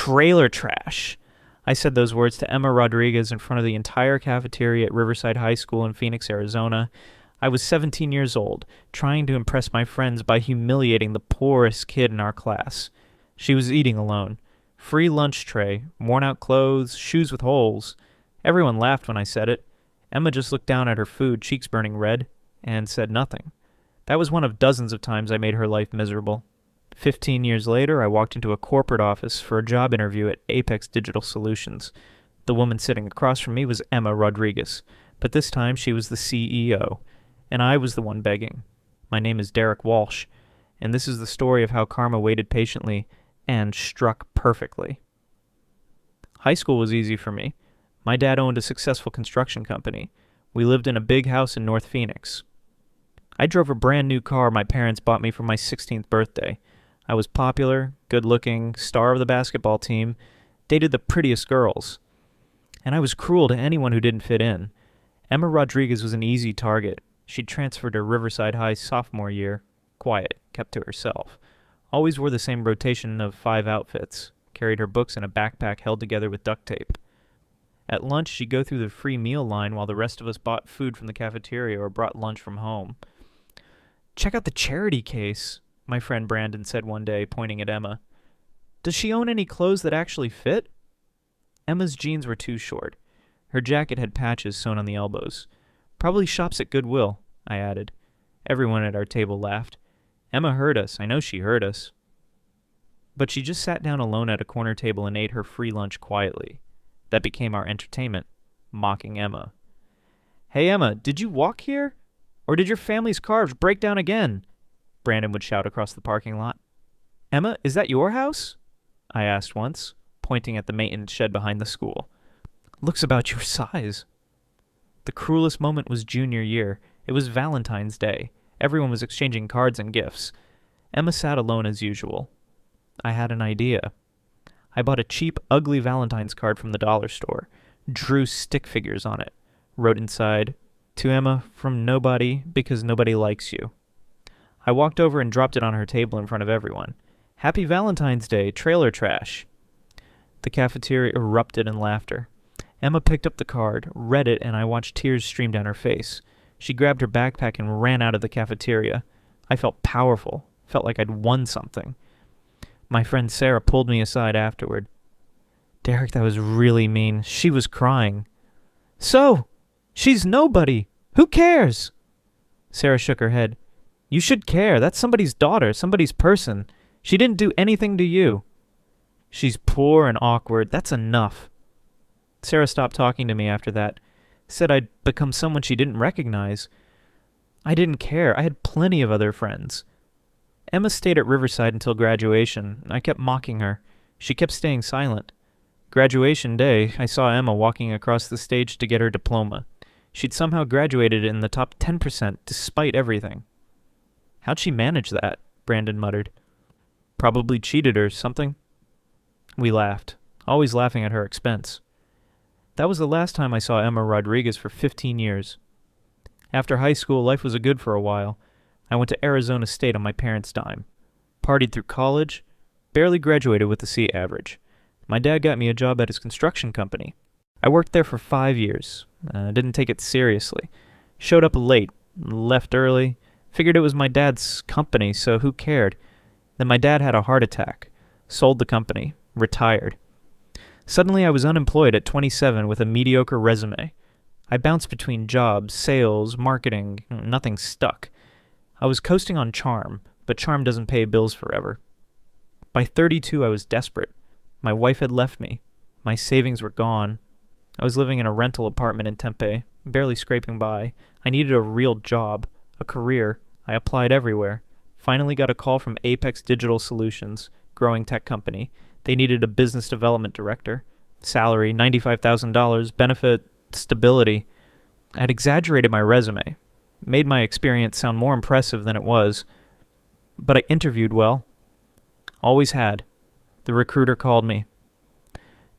trailer trash. I said those words to Emma Rodriguez in front of the entire cafeteria at Riverside High School in Phoenix, Arizona. I was 17 years old, trying to impress my friends by humiliating the poorest kid in our class. She was eating alone. Free lunch tray, worn-out clothes, shoes with holes. Everyone laughed when I said it. Emma just looked down at her food, cheeks burning red, and said nothing. That was one of dozens of times I made her life miserable. 15 years later, I walked into a corporate office for a job interview at Apex Digital Solutions. The woman sitting across from me was Emma Rodriguez, but this time she was the CEO, and I was the one begging. My name is Derek Walsh, and this is the story of how karma waited patiently and struck perfectly. High school was easy for me. My dad owned a successful construction company. We lived in a big house in North Phoenix. I drove a brand new car my parents bought me for my 16th birthday. I was popular, good-looking, star of the basketball team, dated the prettiest girls. And I was cruel to anyone who didn't fit in. Emma Rodriguez was an easy target. She'd transferred to Riverside High sophomore year. Quiet, kept to herself. Always wore the same rotation of 5 outfits. Carried her books in a backpack held together with duct tape. At lunch, she'd go through the free meal line while the rest of us bought food from the cafeteria or brought lunch from home. "Check out the charity case," my friend Brandon said one day, pointing at Emma. "Does she own any clothes that actually fit?" Emma's jeans were too short. Her jacket had patches sewn on the elbows. "Probably shops at Goodwill," I added. Everyone at our table laughed. Emma heard us. I know she heard us. But she just sat down alone at a corner table and ate her free lunch quietly. That became our entertainment, mocking Emma. "Hey, Emma, did you walk here? Or did your family's cars break down again?" Brandon would shout across the parking lot. "Emma, is that your house?" I asked once, pointing at the maintenance shed behind the school. "Looks about your size." The cruelest moment was junior year. It was Valentine's Day. Everyone was exchanging cards and gifts. Emma sat alone as usual. I had an idea. I bought a cheap, ugly Valentine's card from the dollar store, drew stick figures on it, wrote inside, "To Emma, from nobody, because nobody likes you." I walked over and dropped it on her table in front of everyone. "Happy Valentine's Day, trailer trash." The cafeteria erupted in laughter. Emma picked up the card, read it, and I watched tears stream down her face. She grabbed her backpack and ran out of the cafeteria. I felt powerful, felt like I'd won something. My friend Sarah pulled me aside afterward. "Derek, that was really mean. She was crying." "So, she's nobody. Who cares?" Sarah shook her head. "You should care. That's somebody's daughter, somebody's person. She didn't do anything to you." "She's poor and awkward. That's enough." Sarah stopped talking to me after that. Said I'd become someone she didn't recognize. I didn't care. I had plenty of other friends. Emma stayed at Riverside until graduation. I kept mocking her. She kept staying silent. Graduation day, I saw Emma walking across the stage to get her diploma. She'd somehow graduated in the top 10% despite everything. "How'd she manage that?" Brandon muttered. "Probably cheated or something." We laughed, always laughing at her expense. That was the last time I saw Emma Rodriguez for 15 years. After high school, life was good for a while. I went to Arizona State on my parents' dime. Partied through college. Barely graduated with a C average. My dad got me a job at his construction company. I worked there for 5 years. Didn't take it seriously. Showed up late. Left early. Figured it was my dad's company, so who cared? Then my dad had a heart attack. Sold the company. Retired. Suddenly I was unemployed at 27 with a mediocre resume. I bounced between jobs, sales, marketing. Nothing stuck. I was coasting on charm, but charm doesn't pay bills forever. By 32, I was desperate. My wife had left me. My savings were gone. I was living in a rental apartment in Tempe, barely scraping by. I needed a real job, a career. I applied everywhere. Finally got a call from Apex Digital Solutions, growing tech company. They needed a business development director. Salary, $95,000, benefit, stability. I'd exaggerated my resume, made my experience sound more impressive than it was, but I interviewed well. Always had. The recruiter called me.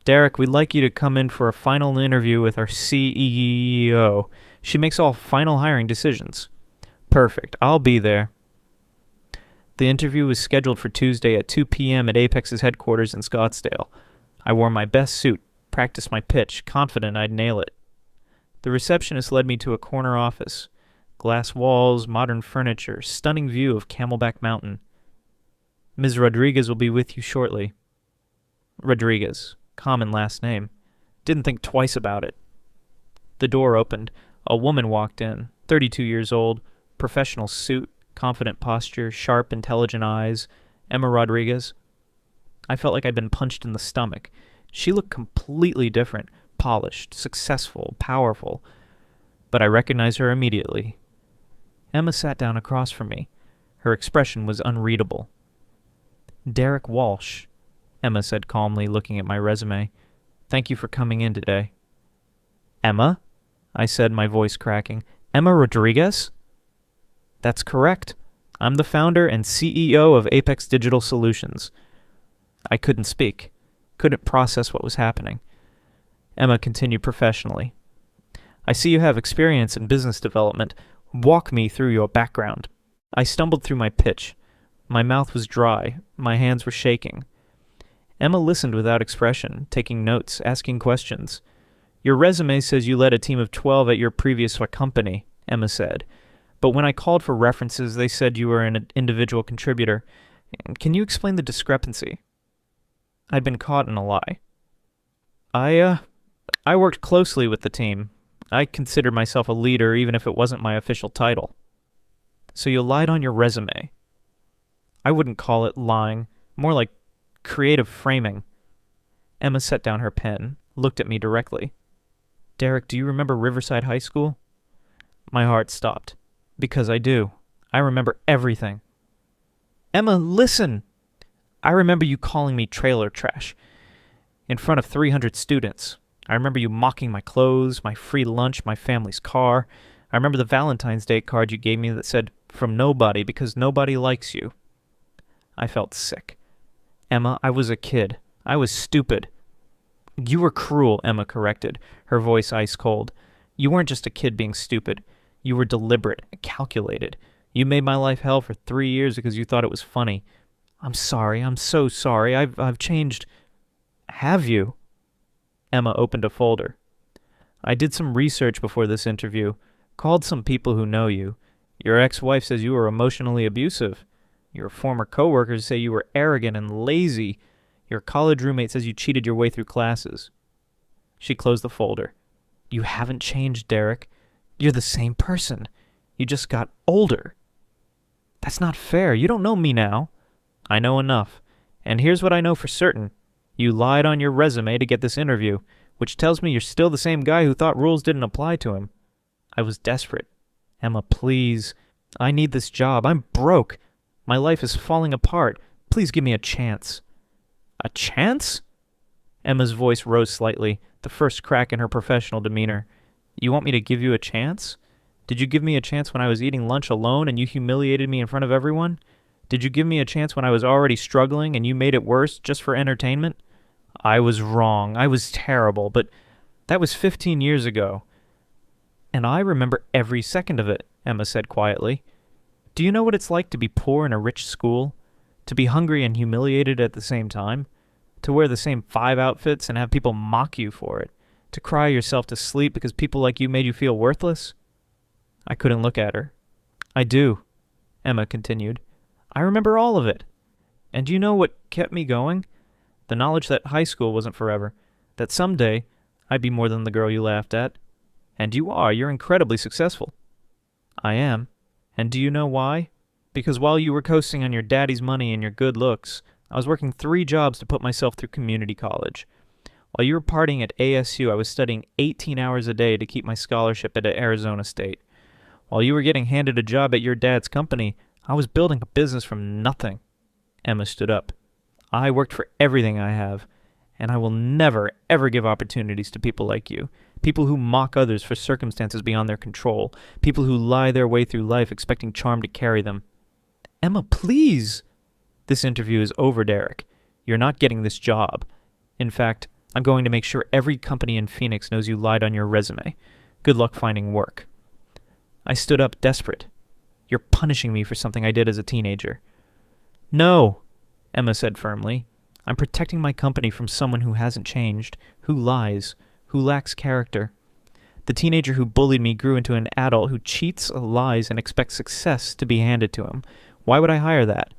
"Derek, we'd like you to come in for a final interview with our CEO. She makes all final hiring decisions." "Perfect. I'll be there." The interview was scheduled for Tuesday at 2 p.m. at Apex's headquarters in Scottsdale. I wore my best suit, practiced my pitch, confident I'd nail it. The receptionist led me to a corner office. Glass walls, modern furniture, stunning view of Camelback Mountain. Ms. Rodriguez will be with you shortly. Rodriguez, common last name. Didn't think twice about it. The door opened. A woman walked in, 32 years old, professional suit, confident posture, sharp, intelligent eyes. Emma Rodriguez. I felt like I'd been punched in the stomach. She looked completely different, polished, successful, powerful. But I recognized her immediately. Emma sat down across from me. Her expression was unreadable. Derek Walsh, Emma said calmly, looking at my resume. Thank you for coming in today. Emma? I said, my voice cracking. Emma Rodriguez? That's correct. I'm the founder and CEO of Apex Digital Solutions. I couldn't speak, couldn't process what was happening. Emma continued professionally. I see you have experience in business development. Walk me through your background. I stumbled through my pitch. My mouth was dry. My hands were shaking. Emma listened without expression, taking notes, asking questions. Your resume says you led a team of 12 at your previous company, Emma said. But when I called for references, they said you were an individual contributor. Can you explain the discrepancy? I'd been caught in a lie. I worked closely with the team. I considered myself a leader, even if it wasn't my official title. So you lied on your resume. I wouldn't call it lying, more like creative framing. Emma set down her pen, looked at me directly. Derek, do you remember Riverside High School? My heart stopped. Because I do. I remember everything. Emma, listen! I remember you calling me trailer trash in front of 300 students. I remember you mocking my clothes, my free lunch, my family's car. I remember the Valentine's Day card you gave me that said, "From nobody because nobody likes you." I felt sick. Emma, I was a kid. I was stupid. You were cruel, Emma corrected, her voice ice cold. You weren't just a kid being stupid. You were deliberate, calculated. You made my life hell for 3 years because you thought it was funny. I'm sorry. I'm so sorry. I've changed. Have you? Emma opened a folder. I did some research before this interview. Called some people who know you. Your ex-wife says you were emotionally abusive. Your former coworkers say you were arrogant and lazy. Your college roommate says you cheated your way through classes. She closed the folder. You haven't changed, Derek. You're the same person. You just got older. That's not fair. You don't know me now. I know enough. And here's what I know for certain. You lied on your resume to get this interview, which tells me you're still the same guy who thought rules didn't apply to him. I was desperate. Emma, please. I need this job. I'm broke. My life is falling apart. Please give me a chance. A chance? Emma's voice rose slightly, the first crack in her professional demeanor. You want me to give you a chance? Did you give me a chance when I was eating lunch alone and you humiliated me in front of everyone? Did you give me a chance when I was already struggling and you made it worse just for entertainment? I was wrong. I was terrible, but that was 15 years ago. And I remember every second of it, Emma said quietly. Do you know what it's like to be poor in a rich school? To be hungry and humiliated at the same time? To wear the same 5 outfits and have people mock you for it? To cry yourself to sleep because people like you made you feel worthless? I couldn't look at her. I do, Emma continued. I remember all of it. And do you know what kept me going? The knowledge that high school wasn't forever. That someday I'd be more than the girl you laughed at. And you are. You're incredibly successful. I am. And do you know why? Because while you were coasting on your daddy's money and your good looks, I was working 3 jobs to put myself through community college. While you were partying at ASU, I was studying 18 hours a day to keep my scholarship at Arizona State. While you were getting handed a job at your dad's company, I was building a business from nothing. Emma stood up. I worked for everything I have, and I will never, ever give opportunities to people like you. People who mock others for circumstances beyond their control. People who lie their way through life expecting charm to carry them. Emma, please! This interview is over, Derek. You're not getting this job. In fact, I'm going to make sure every company in Phoenix knows you lied on your resume. Good luck finding work. I stood up, desperate. You're punishing me for something I did as a teenager. No, Emma said firmly. I'm protecting my company from someone who hasn't changed, who lies, who lacks character. The teenager who bullied me grew into an adult who cheats, lies, and expects success to be handed to him. Why would I hire that?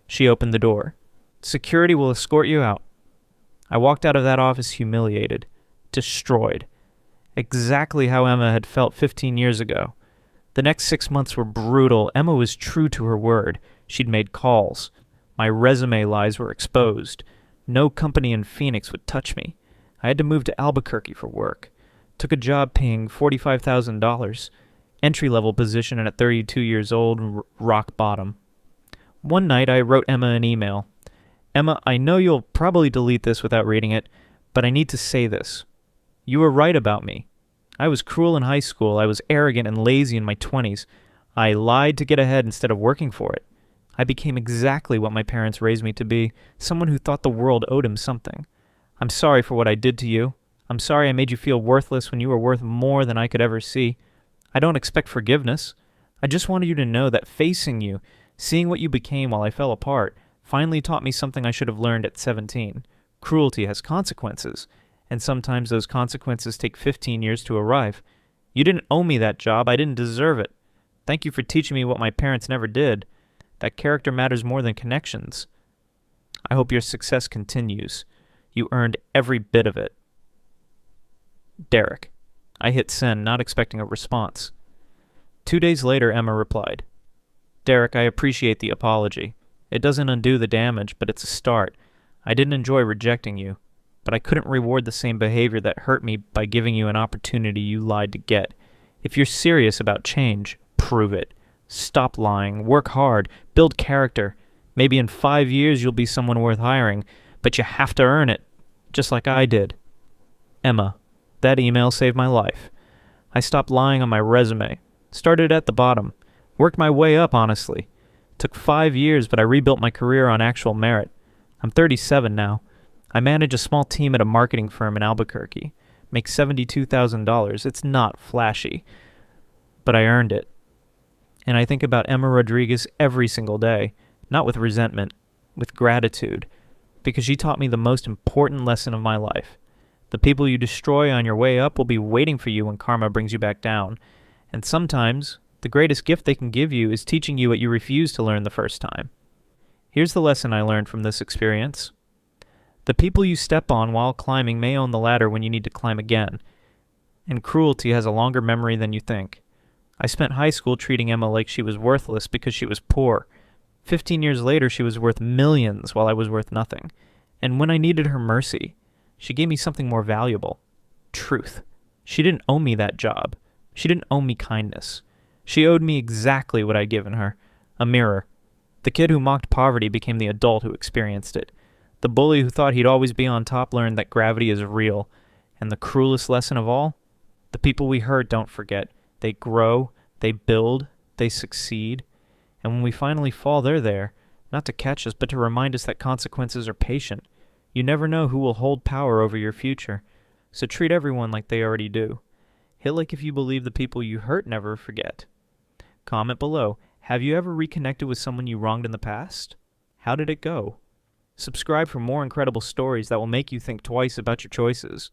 She opened the door. Security will escort you out. I walked out of that office humiliated, destroyed. Exactly how Emma had felt 15 years ago. The next 6 months were brutal. Emma was true to her word. She'd made calls. My resume lies were exposed. No company in Phoenix would touch me. I had to move to Albuquerque for work. Took a job paying $45,000. Entry-level position at 32 years old, rock bottom. One night I wrote Emma an email. Emma, I know you'll probably delete this without reading it, but I need to say this. You were right about me. I was cruel in high school. I was arrogant and lazy in my 20s. I lied to get ahead instead of working for it. I became exactly what my parents raised me to be, someone who thought the world owed him something. I'm sorry for what I did to you. I'm sorry I made you feel worthless when you were worth more than I could ever see. I don't expect forgiveness. I just wanted you to know that facing you, seeing what you became while I fell apart, finally taught me something I should have learned at 17. Cruelty has consequences, and sometimes those consequences take 15 years to arrive. You didn't owe me that job. I didn't deserve it. Thank you for teaching me what my parents never did. That character matters more than connections. I hope your success continues. You earned every bit of it. Derek. I hit send, not expecting a response. 2 days later, Emma replied. Derek, I appreciate the apology. It doesn't undo the damage, but it's a start. I didn't enjoy rejecting you, but I couldn't reward the same behavior that hurt me by giving you an opportunity you lied to get. If you're serious about change, prove it. Stop lying, work hard, build character. Maybe in 5 years you'll be someone worth hiring, but you have to earn it, just like I did. Emma. That email saved my life. I stopped lying on my resume. Started at the bottom. Worked my way up, honestly. Took 5 years, but I rebuilt my career on actual merit. I'm 37 now. I manage a small team at a marketing firm in Albuquerque. Make $72,000. It's not flashy, but I earned it. And I think about Emma Rodriguez every single day, not with resentment, with gratitude, because she taught me the most important lesson of my life. The people you destroy on your way up will be waiting for you when karma brings you back down. And sometimes, the greatest gift they can give you is teaching you what you refused to learn the first time. Here's the lesson I learned from this experience. The people you step on while climbing may own the ladder when you need to climb again. And cruelty has a longer memory than you think. I spent high school treating Emma like she was worthless because she was poor. 15 years later, she was worth millions while I was worth nothing. And when I needed her mercy, she gave me something more valuable. Truth. She didn't owe me that job. She didn't owe me kindness. She owed me exactly what I'd given her. A mirror. The kid who mocked poverty became the adult who experienced it. The bully who thought he'd always be on top learned that gravity is real. And the cruelest lesson of all? The people we hurt don't forget. They grow, they build, they succeed. And when we finally fall, they're there, not to catch us, but to remind us that consequences are patient. You never know who will hold power over your future, so treat everyone like they already do. Hit like if you believe the people you hurt never forget. Comment below, have you ever reconnected with someone you wronged in the past? How did it go? Subscribe for more incredible stories that will make you think twice about your choices.